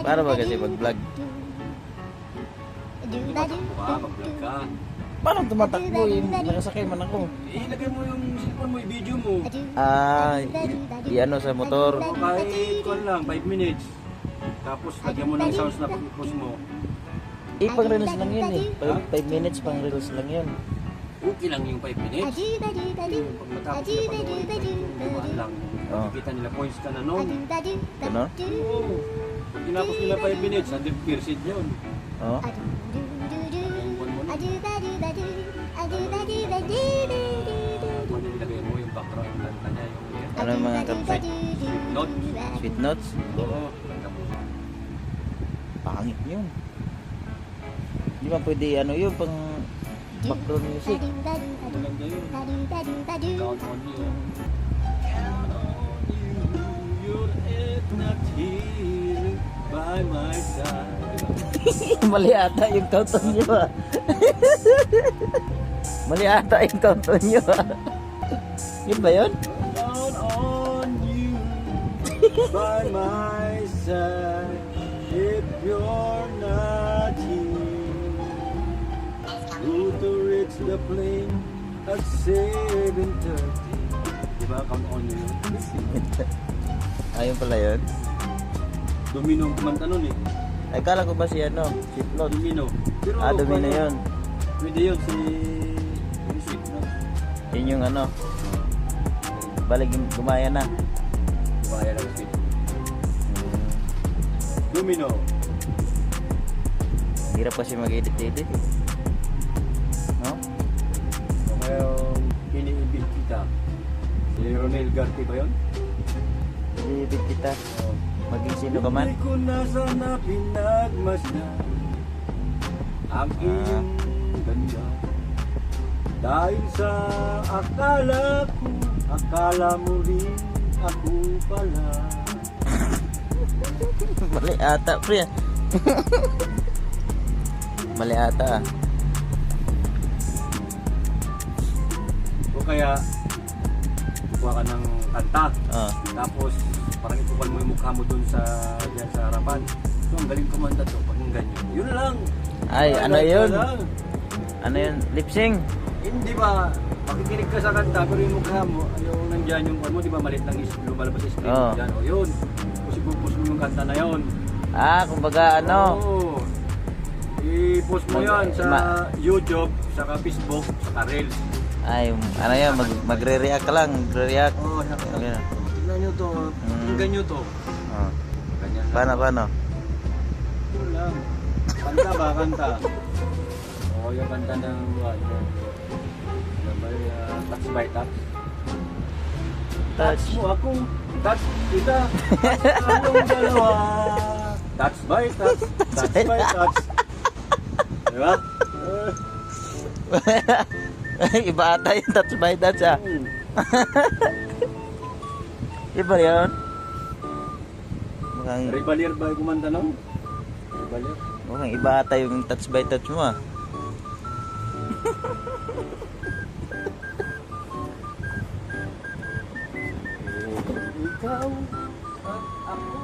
Paano ba kasi mag-vlog? Mag-vlog ka. Paano tumatakbo yung nakasakay man ako? Ilagay mo yung cellphone mo, i-video mo. Ano sa motor. O kahit kung lang, 5 minutes. Tapos lagyan mo ng sounds na pag-post mo. Pang reels lang yun eh. 5 minutes pang reels lang yun. Okay lang yung 5 minutes. Pag matapos na pag lang. Makikita nila points ka na noon. Ano? Oo. Pag tinapos nila 5 minutes, 100% yun. Oo. Kung nilagay mo yung background kanta niya, yung Ano yung mga kapsay? sweet note. Sweet notes? Oo. Pangit yun. Di ba pwede ano yun pang background music? Maganda yun. Count on you. Count on you. You're not here by my side. Mali ata yung count-on nyo ah. Mali ata yung count-on nyo ah. Yun ba yun? Count on you by my side. If you're not here, go to reach the plane at 7:30. Diba? Count on you. Ayun pala yun. Domino ang kumanta nun eh. Ay kala ko ba si ano? Sweet note. Domino. Pero Domino yun. Pwede yun si Sweet Note. Yun yung ano. Balik gumaya na. Gumaya lang Sweet. Domino. Hirap kasi mag-edit-edit eh. No? O kaya yung iniibig kita. Si Ronel Garti ba yun? Edit kita. Maging sino ka man. Hindi ko na sana pinagmasdan ang iyong ganda. Dahil sa akala mo rin ako pala. Mali ata pre. Mali ata. O kaya, kuha ka ng kanta. Tapos, parang itukan mo yung mukha mo dun sa harapan. So, ang galing kumanta to, pakinggan nyo. Yun lang. Ay, ano yun? Lang. Ano yun? Lip sync? Hindi ba, makikinig ka sa kanta, pero yung mukha mo, yung nandyan yung mo, di ba malit lang lumalabas sa screen mo dyan. O yun, kasi pupus mo yung kanta na yun. Kumbaga ano? Oo. I-post mo yan sa YouTube, saka Facebook, saka Reels. Ay, ano yan? Magre-react ka lang. Magre-react. Oo, Ganyan. tignan nyo to, pakinggan nyo to. Ganyan lang. Paano? Yun lang. Kanta ba? Kanta. Oo, yung kanta ng ano ba yung touch by touch. Touch mo ako, touch kita. Anong dalawa? Touch by touch, touch by touch. Diba? Iba ata yung touch by touch ah. Iba yun? Revalier ba yung kumanta no? Revalier? Mukhang iba ata yung touch by touch mo ah. Ikaw at ako.